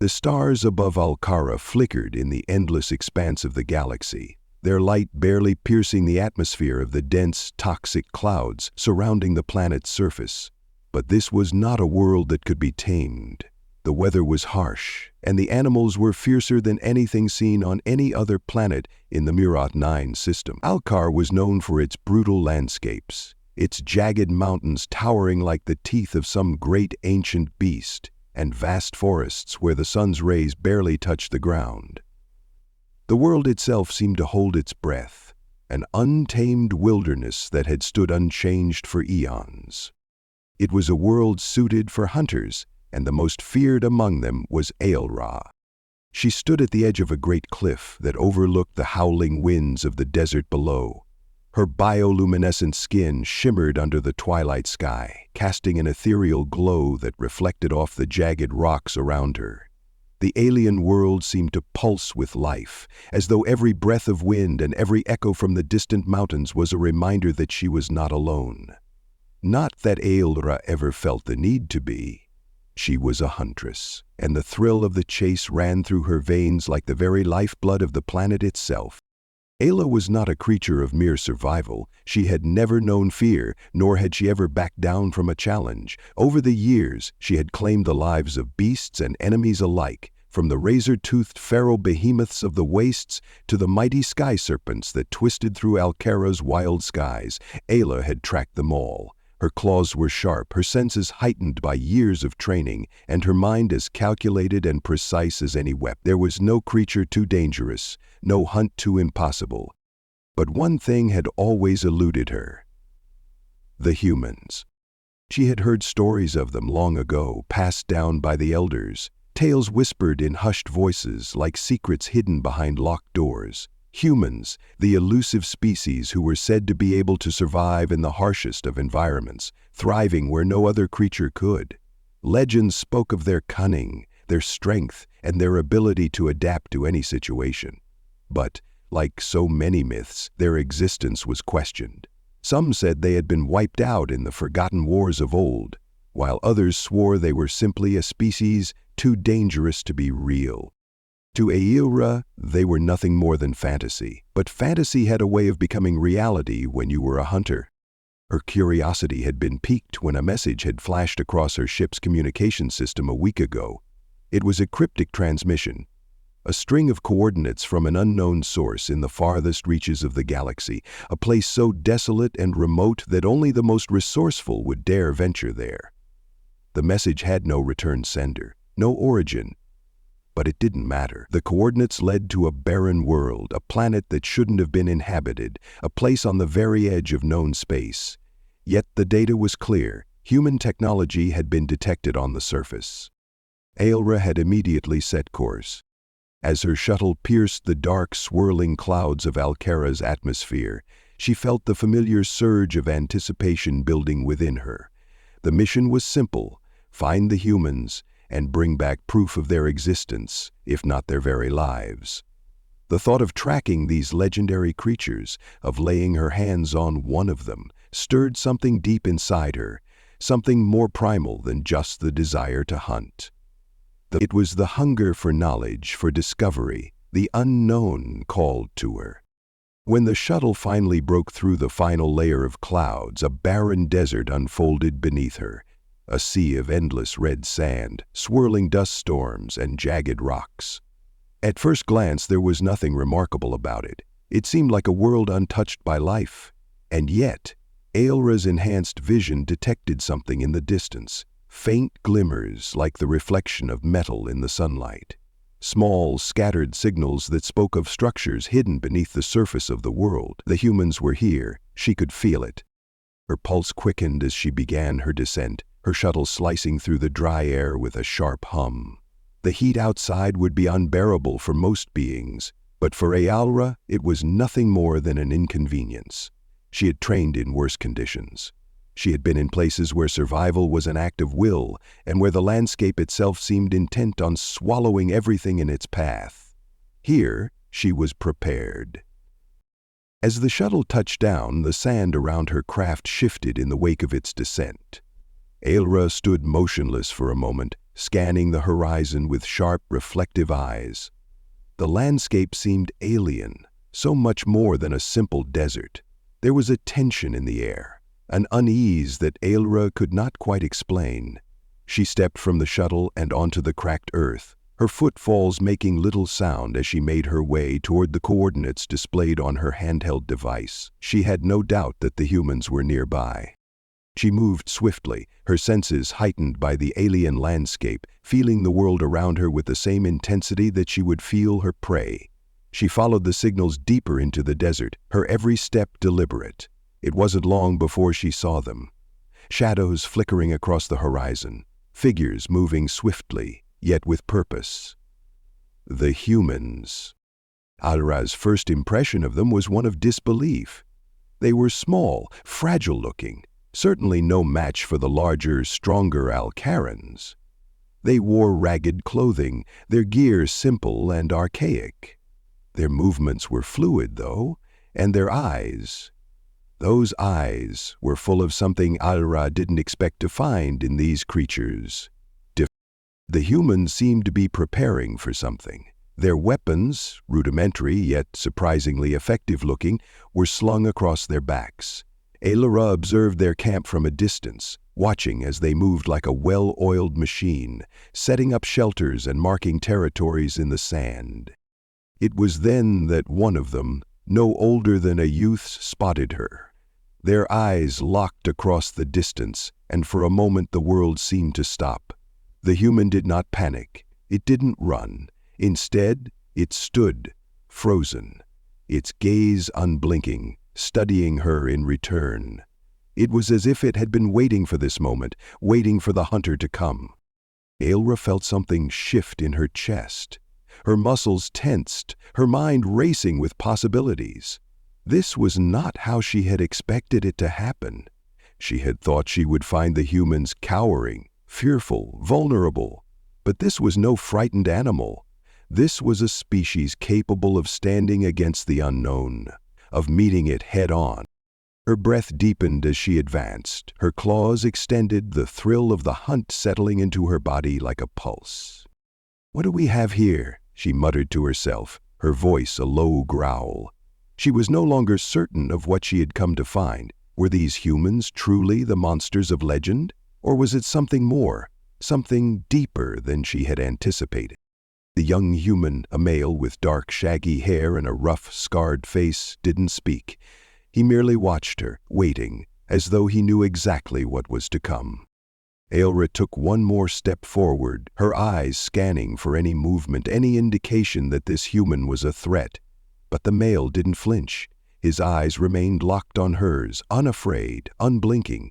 The stars above Alcara flickered in the endless expanse of the galaxy, their light barely piercing the atmosphere of the dense, toxic clouds surrounding the planet's surface. But this was not a world that could be tamed. The weather was harsh, and the animals were fiercer than anything seen on any other planet in the Murat 9 system. Alcar was known for its brutal landscapes, its jagged mountains towering like the teeth of some great ancient beast, and vast forests where the sun's rays barely touched the ground. The world itself seemed to hold its breath, an untamed wilderness that had stood unchanged for eons. It was a world suited for hunters, and the most feared among them was Aelra. She stood at the edge of a great cliff that overlooked the howling winds of the desert below. Her bioluminescent skin shimmered under the twilight sky, casting an ethereal glow that reflected off the jagged rocks around her. The alien world seemed to pulse with life, as though every breath of wind and every echo from the distant mountains was a reminder that she was not alone. Not that Aelra ever felt the need to be. She was a huntress, and the thrill of the chase ran through her veins like the very lifeblood of the planet itself. Aelra was not a creature of mere survival. She had never known fear, nor had she ever backed down from a challenge. Over the years, she had claimed the lives of beasts and enemies alike, from the razor-toothed feral behemoths of the wastes to the mighty sky serpents that twisted through Alcara's wild skies. Aelra had tracked them all. Her claws were sharp, her senses heightened by years of training, and her mind as calculated and precise as any weapon. There was no creature too dangerous, no hunt too impossible. But one thing had always eluded her: the humans. She had heard stories of them long ago, passed down by the elders, tales whispered in hushed voices like secrets hidden behind locked doors. Humans, the elusive species who were said to be able to survive in the harshest of environments, thriving where no other creature could. Legends spoke of their cunning, their strength, and their ability to adapt to any situation. But, like so many myths, their existence was questioned. Some said they had been wiped out in the forgotten wars of old, while others swore they were simply a species too dangerous to be real. To Aelra, they were nothing more than fantasy, but fantasy had a way of becoming reality when you were a hunter. Her curiosity had been piqued when a message had flashed across her ship's communication system a week ago. It was a cryptic transmission, a string of coordinates from an unknown source in the farthest reaches of the galaxy, a place so desolate and remote that only the most resourceful would dare venture there. The message had no return sender, no origin. But it didn't matter. The coordinates led to a barren world, a planet that shouldn't have been inhabited, a place on the very edge of known space. Yet the data was clear. Human technology had been detected on the surface. Aelra had immediately set course. As her shuttle pierced the dark, swirling clouds of Alcara's atmosphere, she felt the familiar surge of anticipation building within her. The mission was simple: find the humans and bring back proof of their existence, if not their very lives. The thought of tracking these legendary creatures, of laying her hands on one of them, stirred something deep inside her, something more primal than just the desire to hunt. It was the hunger for knowledge, for discovery, the unknown called to her. When the shuttle finally broke through the final layer of clouds, a barren desert unfolded beneath her. A sea of endless red sand, swirling dust storms, and jagged rocks. At first glance, there was nothing remarkable about it. It seemed like a world untouched by life. And yet, Aelra's enhanced vision detected something in the distance, faint glimmers like the reflection of metal in the sunlight. Small, scattered signals that spoke of structures hidden beneath the surface of the world. The humans were here. She could feel it. Her pulse quickened as she began her descent, her shuttle slicing through the dry air with a sharp hum. The heat outside would be unbearable for most beings, but for Aelra, it was nothing more than an inconvenience. She had trained in worse conditions. She had been in places where survival was an act of will, and where the landscape itself seemed intent on swallowing everything in its path. Here, she was prepared. As the shuttle touched down, the sand around her craft shifted in the wake of its descent. Aelra stood motionless for a moment, scanning the horizon with sharp, reflective eyes. The landscape seemed alien, so much more than a simple desert. There was a tension in the air, an unease that Aelra could not quite explain. She stepped from the shuttle and onto the cracked earth, her footfalls making little sound as she made her way toward the coordinates displayed on her handheld device. She had no doubt that the humans were nearby. She moved swiftly, her senses heightened by the alien landscape, feeling the world around her with the same intensity that she would feel her prey. She followed the signals deeper into the desert, her every step deliberate. It wasn't long before she saw them. Shadows flickering across the horizon, figures moving swiftly, yet with purpose. The humans. Aelra's first impression of them was one of disbelief. They were small, fragile-looking, certainly no match for the larger, stronger Alcarans. They wore ragged clothing, their gear simple and archaic. Their movements were fluid, though, and their eyes. Those eyes were full of something Aelra didn't expect to find in these creatures. The humans seemed to be preparing for something. Their weapons, rudimentary yet surprisingly effective-looking, were slung across their backs. Aelra observed their camp from a distance, watching as they moved like a well-oiled machine, setting up shelters and marking territories in the sand. It was then that one of them, no older than a youth, spotted her. Their eyes locked across the distance, and for a moment the world seemed to stop. The human did not panic. It didn't run. Instead, it stood, frozen, its gaze unblinking, studying her in return. It was as if it had been waiting for this moment, waiting for the hunter to come. Aelra felt something shift in her chest. Her muscles tensed, her mind racing with possibilities. This was not how she had expected it to happen. She had thought she would find the humans cowering, fearful, vulnerable. But this was no frightened animal. This was a species capable of standing against the unknown, of meeting it head-on. Her breath deepened as she advanced, her claws extended, the thrill of the hunt settling into her body like a pulse. "What do we have here?" she muttered to herself, her voice a low growl. She was no longer certain of what she had come to find. Were these humans truly the monsters of legend? Or was it something more, something deeper than she had anticipated? The young human, a male with dark, shaggy hair and a rough, scarred face, didn't speak. He merely watched her, waiting, as though he knew exactly what was to come. Aelra took one more step forward, her eyes scanning for any movement, any indication that this human was a threat. But the male didn't flinch. His eyes remained locked on hers, unafraid, unblinking.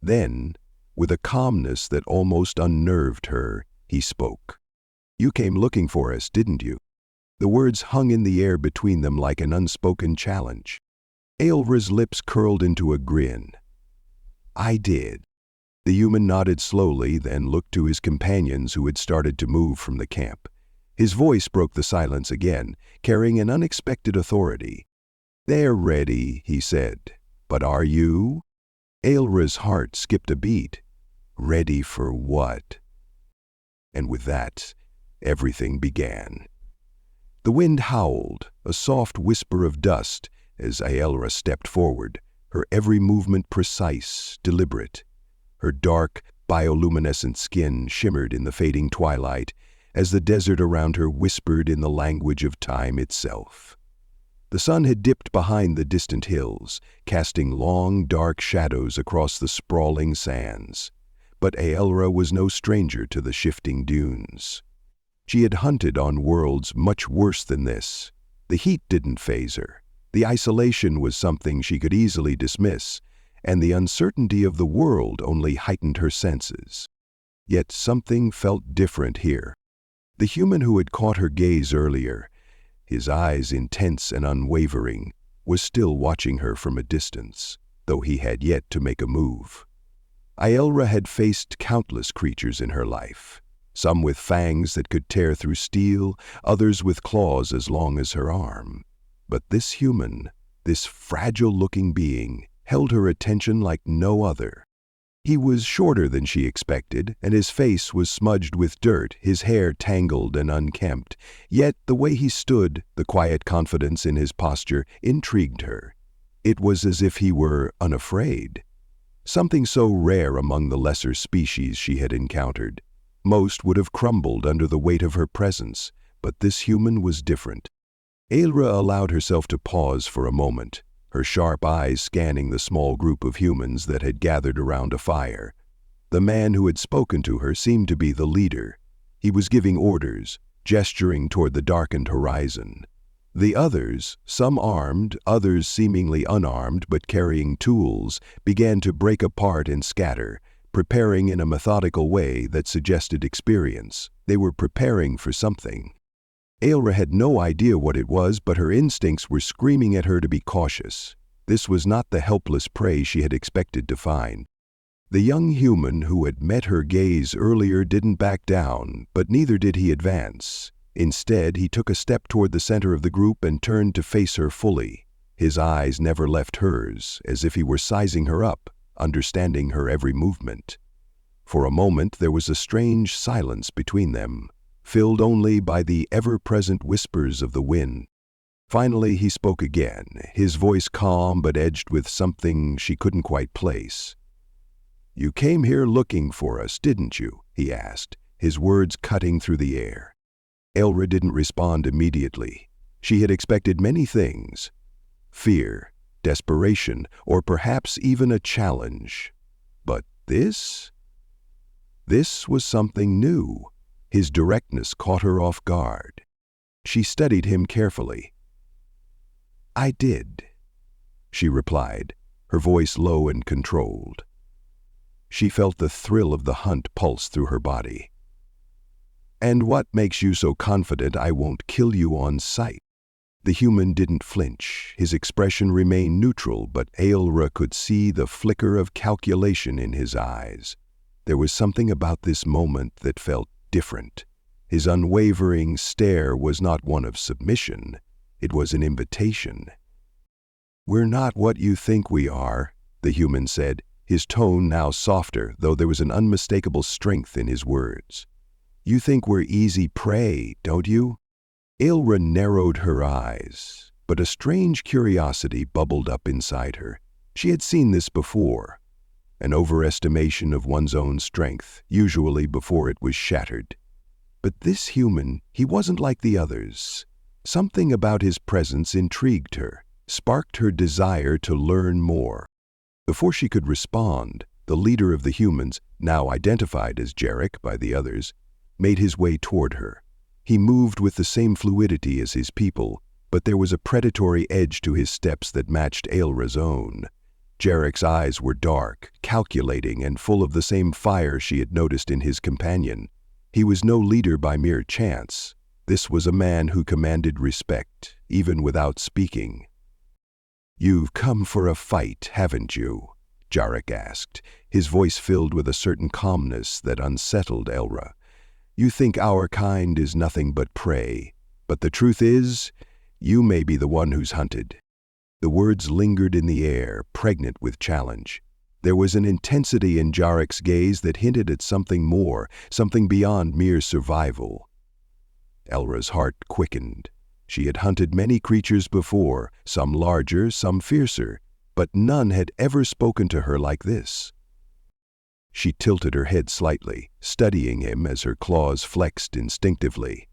Then, with a calmness that almost unnerved her, he spoke. "You came looking for us, didn't you?" The words hung in the air between them like an unspoken challenge. Aelra's lips curled into a grin. "I did." The human nodded slowly, then looked to his companions who had started to move from the camp. His voice broke the silence again, carrying an unexpected authority. "They're ready," he said. "But are you?" Aelra's heart skipped a beat. Ready for what? And with that, everything began. The wind howled, a soft whisper of dust, as Aelra stepped forward, her every movement precise, deliberate. Her dark, bioluminescent skin shimmered in the fading twilight, as the desert around her whispered in the language of time itself. The sun had dipped behind the distant hills, casting long, dark shadows across the sprawling sands. But Aelra was no stranger to the shifting dunes. She had hunted on worlds much worse than this. The heat didn't faze her. The isolation was something she could easily dismiss, and the uncertainty of the world only heightened her senses. Yet something felt different here. The human who had caught her gaze earlier, his eyes intense and unwavering, was still watching her from a distance, though he had yet to make a move. Aelra had faced countless creatures in her life, some with fangs that could tear through steel, others with claws as long as her arm. But this human, this fragile-looking being, held her attention like no other. He was shorter than she expected, and his face was smudged with dirt, his hair tangled and unkempt. Yet the way he stood, the quiet confidence in his posture, intrigued her. It was as if he were unafraid. Something so rare among the lesser species she had encountered. Most would have crumbled under the weight of her presence, but this human was different. Ailra allowed herself to pause for a moment, her sharp eyes scanning the small group of humans that had gathered around a fire. The man who had spoken to her seemed to be the leader. He was giving orders, gesturing toward the darkened horizon. The others, some armed, others seemingly unarmed but carrying tools, began to break apart and scatter, preparing in a methodical way that suggested experience. They were preparing for something. Ailra had no idea what it was, but her instincts were screaming at her to be cautious. This was not the helpless prey she had expected to find. The young human who had met her gaze earlier didn't back down, but neither did he advance. Instead, he took a step toward the center of the group and turned to face her fully. His eyes never left hers, as if he were sizing her up, understanding her every movement. For a moment, there was a strange silence between them, filled only by the ever-present whispers of the wind. Finally, he spoke again, his voice calm but edged with something she couldn't quite place. "You came here looking for us, didn't you?" he asked, his words cutting through the air. Ailra didn't respond immediately. She had expected many things: fear, desperation, or perhaps even a challenge. But this was something new. His directness caught her off guard. She studied him carefully. "I did," she replied, her voice low and controlled. She felt the thrill of the hunt pulse through her body. "And what makes you so confident I won't kill you on sight?" The human didn't flinch. His expression remained neutral, but Ailra could see the flicker of calculation in his eyes. There was something about this moment that felt different. His unwavering stare was not one of submission. It was an invitation. "We're not what you think we are," the human said, his tone now softer, though there was an unmistakable strength in his words. "You think we're easy prey, don't you?" Ailra narrowed her eyes, but a strange curiosity bubbled up inside her. She had seen this before. An overestimation of one's own strength, usually before it was shattered. But this human, he wasn't like the others. Something about his presence intrigued her, sparked her desire to learn more. Before she could respond, the leader of the humans, now identified as Jarek by the others, made his way toward her. He moved with the same fluidity as his people, but there was a predatory edge to his steps that matched Ailra's own. Jarek's eyes were dark, calculating, and full of the same fire she had noticed in his companion. He was no leader by mere chance. This was a man who commanded respect, even without speaking. "You've come for a fight, haven't you?" Jarek asked, his voice filled with a certain calmness that unsettled Ailra. "You think our kind is nothing but prey, but the truth is, you may be the one who's hunted." The words lingered in the air, pregnant with challenge. There was an intensity in Jarek's gaze that hinted at something more, something beyond mere survival. Ailra's heart quickened. She had hunted many creatures before, some larger, some fiercer, but none had ever spoken to her like this. She tilted her head slightly, studying him as her claws flexed instinctively.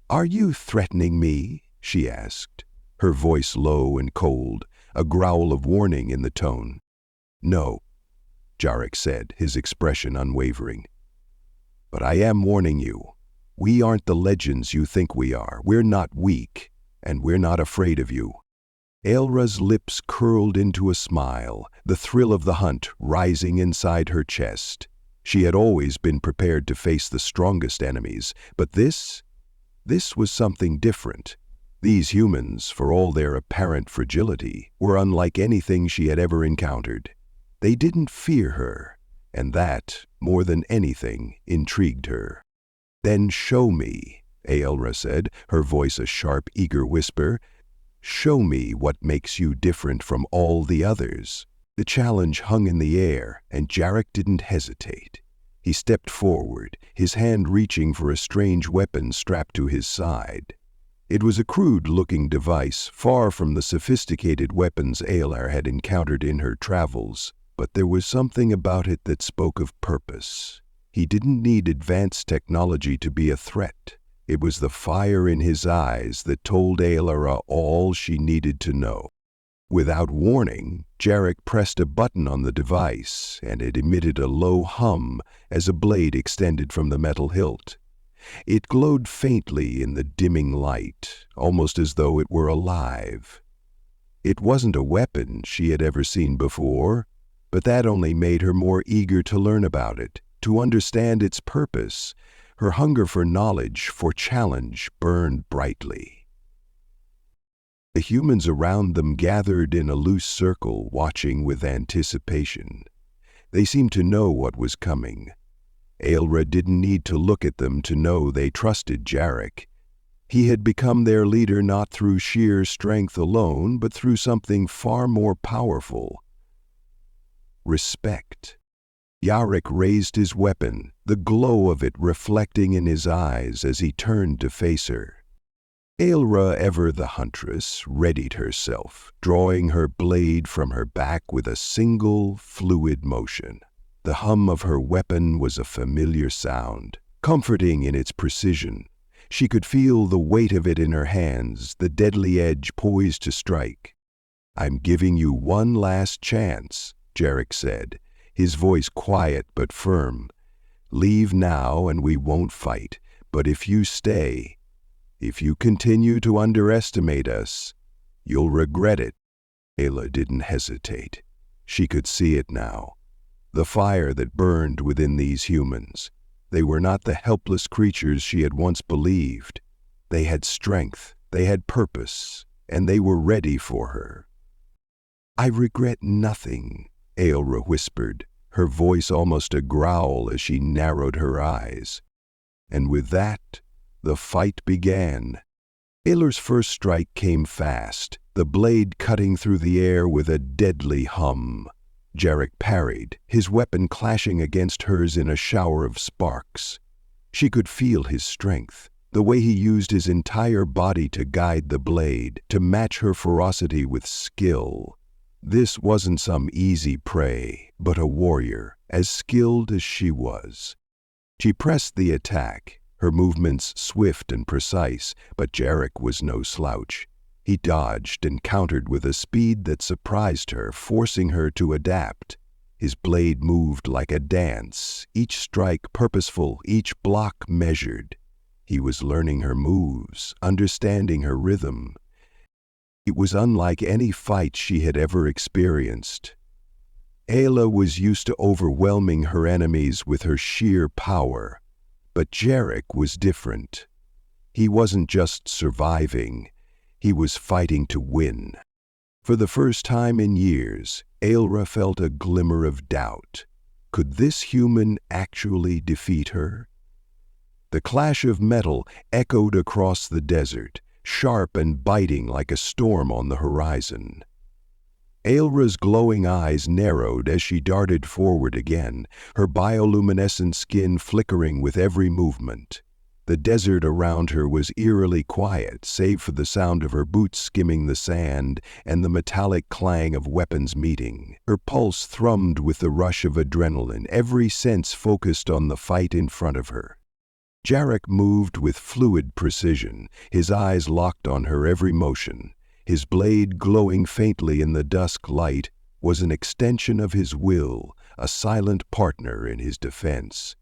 "Are you threatening me?" she asked, her voice low and cold, a growl of warning in the tone. "No," Jarek said, his expression unwavering. "But I am warning you. We aren't the legends you think we are. We're not weak, and we're not afraid of you." Ailra's lips curled into a smile, the thrill of the hunt rising inside her chest. She had always been prepared to face the strongest enemies, but this was something different. These humans, for all their apparent fragility, were unlike anything she had ever encountered. They didn't fear her, and that, more than anything, intrigued her. "Then show me," Ailra said, her voice a sharp, eager whisper. "Show me what makes you different from all the others." The challenge hung in the air, and Jarek didn't hesitate. He stepped forward, his hand reaching for a strange weapon strapped to his side. It was a crude-looking device, far from the sophisticated weapons Aylar had encountered in her travels, but there was something about it that spoke of purpose. He didn't need advanced technology to be a threat. It was the fire in his eyes that told Aylar all she needed to know. Without warning, Jarek pressed a button on the device, and it emitted a low hum as a blade extended from the metal hilt. It glowed faintly in the dimming light, almost as though it were alive. It wasn't a weapon she had ever seen before, but that only made her more eager to learn about it, to understand its purpose. Her hunger for knowledge, for challenge, burned brightly. The humans around them gathered in a loose circle, watching with anticipation. They seemed to know what was coming. Aylar didn't need to look at them to know they trusted Jarek. He had become their leader not through sheer strength alone, but through something far more powerful: respect. Jarek raised his weapon, the glow of it reflecting in his eyes as he turned to face her. Aylar, ever the Huntress, readied herself, drawing her blade from her back with a single, fluid motion. The hum of her weapon was a familiar sound, comforting in its precision. She could feel the weight of it in her hands, the deadly edge poised to strike. "I'm giving you one last chance," Jarek said, his voice quiet but firm. "Leave now and we won't fight, but if you stay, if you continue to underestimate us, you'll regret it." Aylar didn't hesitate. She could see it now. The fire that burned within these humans. They were not the helpless creatures she had once believed. They had strength, they had purpose, and they were ready for her. "I regret nothing," Aylar whispered, her voice almost a growl as she narrowed her eyes. And with that, the fight began. Aylar's first strike came fast, the blade cutting through the air with a deadly hum. Jarek parried, his weapon clashing against hers in a shower of sparks. She could feel his strength, the way he used his entire body to guide the blade, to match her ferocity with skill. This wasn't some easy prey, but a warrior, as skilled as she was. She pressed the attack, her movements swift and precise, but Jarek was no slouch. He dodged and countered with a speed that surprised her, forcing her to adapt. His blade moved like a dance, each strike purposeful, each block measured. He was learning her moves, understanding her rhythm. It was unlike any fight she had ever experienced. Aylar was used to overwhelming her enemies with her sheer power, but Jarek was different. He wasn't just surviving, he was fighting to win. For the first time in years, Aylar felt a glimmer of doubt. Could this human actually defeat her? The clash of metal echoed across the desert, sharp and biting like a storm on the horizon. Aylar's glowing eyes narrowed as she darted forward again, her bioluminescent skin flickering with every movement. The desert around her was eerily quiet, save for the sound of her boots skimming the sand and the metallic clang of weapons meeting. Her pulse thrummed with the rush of adrenaline, every sense focused on the fight in front of her. Jarek moved with fluid precision, his eyes locked on her every motion. His blade, glowing faintly in the dusk light, was an extension of his will, a silent partner in his defense.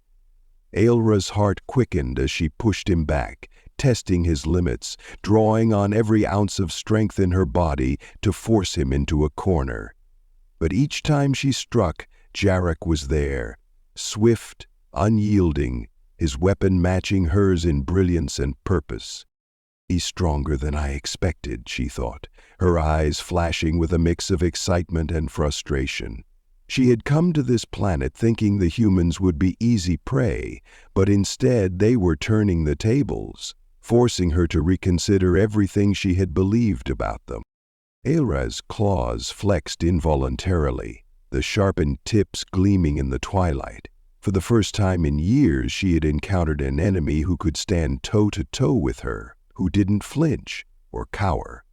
Aylar's heart quickened as she pushed him back, testing his limits, drawing on every ounce of strength in her body to force him into a corner. But each time she struck, Jarek was there, swift, unyielding, his weapon matching hers in brilliance and purpose. "He's stronger than I expected," she thought, her eyes flashing with a mix of excitement and frustration. She had come to this planet thinking the humans would be easy prey, but instead they were turning the tables, forcing her to reconsider everything she had believed about them. Aylar's claws flexed involuntarily, the sharpened tips gleaming in the twilight. For the first time in years, she had encountered an enemy who could stand toe-to-toe with her, who didn't flinch or cower.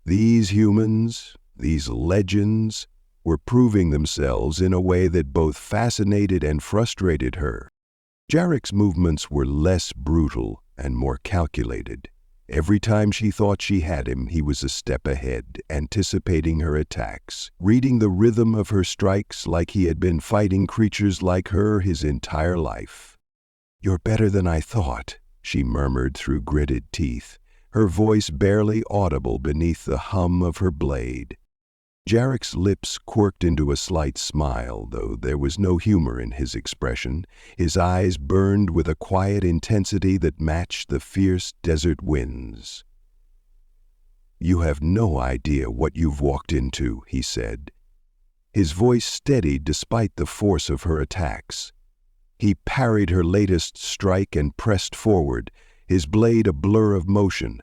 These humans, these legends, were proving themselves in a way that both fascinated and frustrated her. Jarek's movements were less brutal and more calculated. Every time she thought she had him, he was a step ahead, anticipating her attacks, reading the rhythm of her strikes like he had been fighting creatures like her his entire life. "You're better than I thought," she murmured through gritted teeth, her voice barely audible beneath the hum of her blade. Jarek's lips quirked into a slight smile, though there was no humor in his expression. His eyes burned with a quiet intensity that matched the fierce desert winds. "You have no idea what you've walked into," he said. His voice steadied despite the force of her attacks. He parried her latest strike and pressed forward, his blade a blur of motion.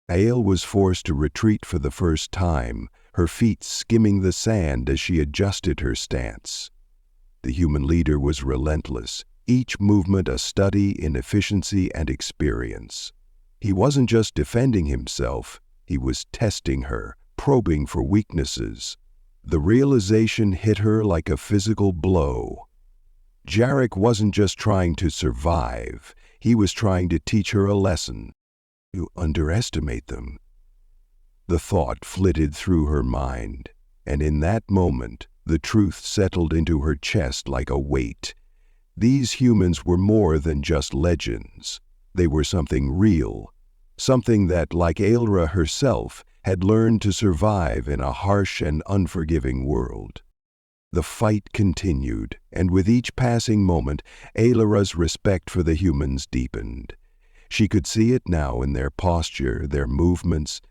Aile was forced to retreat for the first time, her feet skimming the sand as she adjusted her stance. The human leader was relentless, each movement a study in efficiency and experience. He wasn't just defending himself, he was testing her, probing for weaknesses. The realization hit her like a physical blow. Jarek wasn't just trying to survive, he was trying to teach her a lesson. "You underestimate them." The thought flitted through her mind, and in that moment, the truth settled into her chest like a weight. These humans were more than just legends. They were something real, something that, like Ailra herself, had learned to survive in a harsh and unforgiving world. The fight continued, and with each passing moment, Ailra's respect for the humans deepened. She could see it now in their posture, their movements.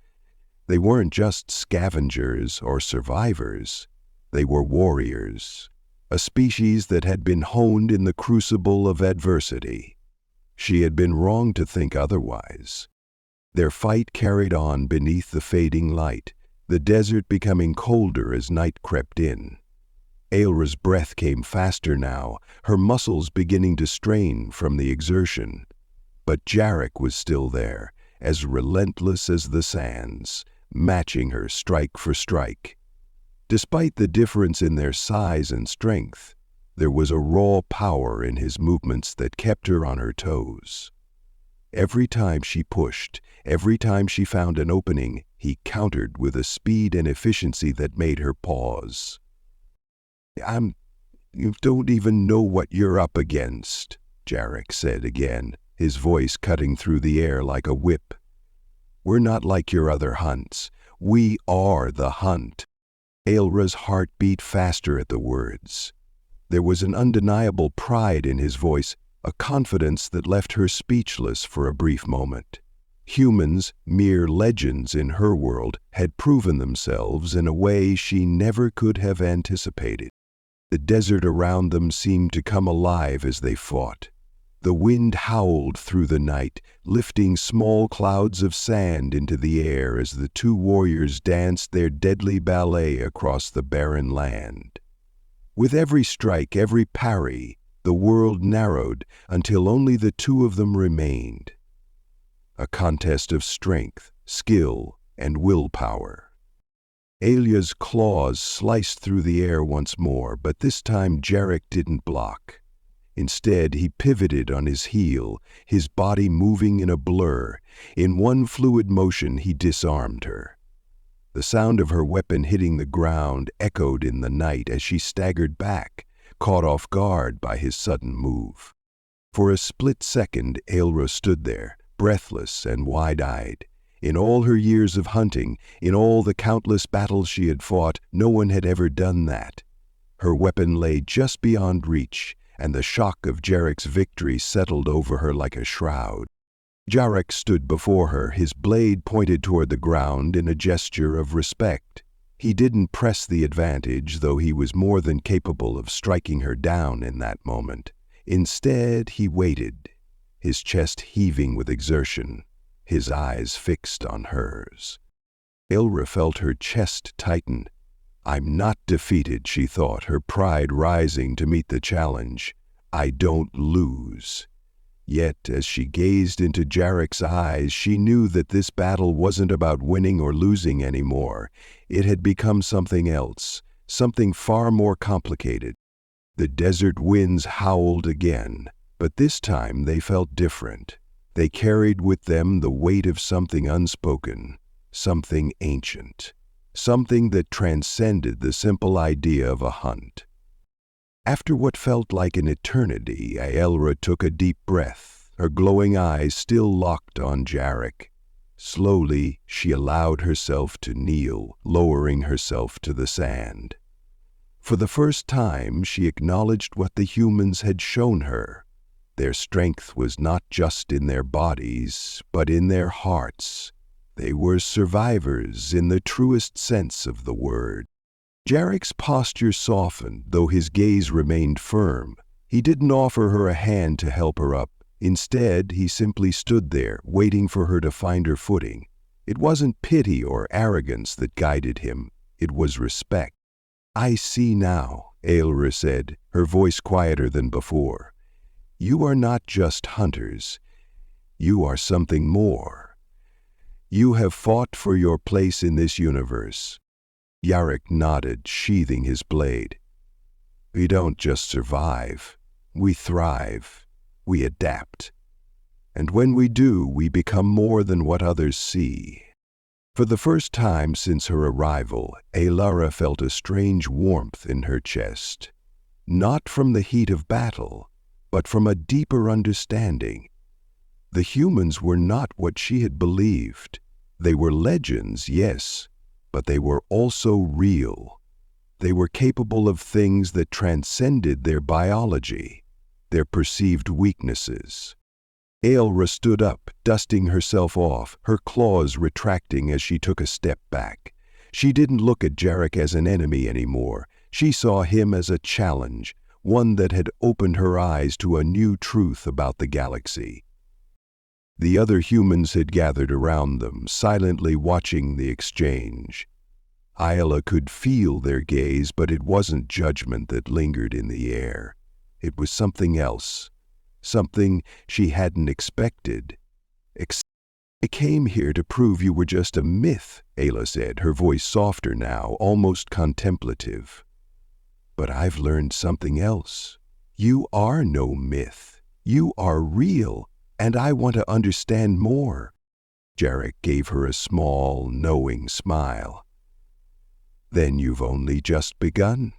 They weren't just scavengers or survivors. They were warriors, a species that had been honed in the crucible of adversity. She had been wrong to think otherwise. Their fight carried on beneath the fading light, the desert becoming colder as night crept in. Ailra's breath came faster now, her muscles beginning to strain from the exertion. But Jarek was still there, as relentless as the sands, matching her strike for strike. Despite the difference in their size and strength, there was a raw power in his movements that kept her on her toes. Every time she pushed, every time she found an opening, he countered with a speed and efficiency that made her pause. You don't even know what you're up against," Jarek said again, his voice cutting through the air like a whip. "We're not like your other hunts. We are the hunt." Ailra's heart beat faster at the words. There was an undeniable pride in his voice, a confidence that left her speechless for a brief moment. Humans, mere legends in her world, had proven themselves in a way she never could have anticipated. The desert around them seemed to come alive as they fought. The wind howled through the night, lifting small clouds of sand into the air as the two warriors danced their deadly ballet across the barren land. With every strike, every parry, the world narrowed until only the two of them remained. A contest of strength, skill, and willpower. Ailia's claws sliced through the air once more, but this time Jarek didn't block. Instead, he pivoted on his heel, his body moving in a blur. In one fluid motion, he disarmed her. The sound of her weapon hitting the ground echoed in the night as she staggered back, caught off guard by his sudden move. For a split second, Ailra stood there, breathless and wide-eyed. In all her years of hunting, in all the countless battles she had fought, no one had ever done that. Her weapon lay just beyond reach, and the shock of Jarek's victory settled over her like a shroud. Jarek stood before her, his blade pointed toward the ground in a gesture of respect. He didn't press the advantage, though he was more than capable of striking her down in that moment. Instead, he waited, his chest heaving with exertion, his eyes fixed on hers. Ailra felt her chest tighten. I'm not defeated, she thought, her pride rising to meet the challenge. I don't lose. Yet, as she gazed into Jarek's eyes, she knew that this battle wasn't about winning or losing anymore. It had become something else, something far more complicated. The desert winds howled again, but this time they felt different. They carried with them the weight of something unspoken, something ancient, something that transcended the simple idea of a hunt. After what felt like an eternity, Aelra took a deep breath, her glowing eyes still locked on Jarek. Slowly, she allowed herself to kneel, lowering herself to the sand. For the first time, she acknowledged what the humans had shown her. Their strength was not just in their bodies, but in their hearts. They were survivors in the truest sense of the word. Jarek's posture softened, though his gaze remained firm. He didn't offer her a hand to help her up. Instead, he simply stood there, waiting for her to find her footing. It wasn't pity or arrogance that guided him. It was respect. I see now, Aelra said, her voice quieter than before. You are not just hunters. You are something more. You have fought for your place in this universe. Jarek nodded, sheathing his blade. We don't just survive. We thrive. We adapt. And when we do, we become more than what others see. For the first time since her arrival, Aelra felt a strange warmth in her chest. Not from the heat of battle, but from a deeper understanding. The humans were not what she had believed. They were legends, yes, but they were also real. They were capable of things that transcended their biology, their perceived weaknesses. Aelra stood up, dusting herself off, her claws retracting as she took a step back. She didn't look at Jarek as an enemy anymore. She saw him as a challenge, one that had opened her eyes to a new truth about the galaxy. The other humans had gathered around them, silently watching the exchange. Aela could feel their gaze, but it wasn't judgment that lingered in the air. It was something else, something she hadn't expected. I came here to prove you were just a myth, Aela said, her voice softer now, almost contemplative. But I've learned something else. You are no myth. You are real. And I want to understand more. Jarek gave her a small, knowing smile. Then you've only just begun.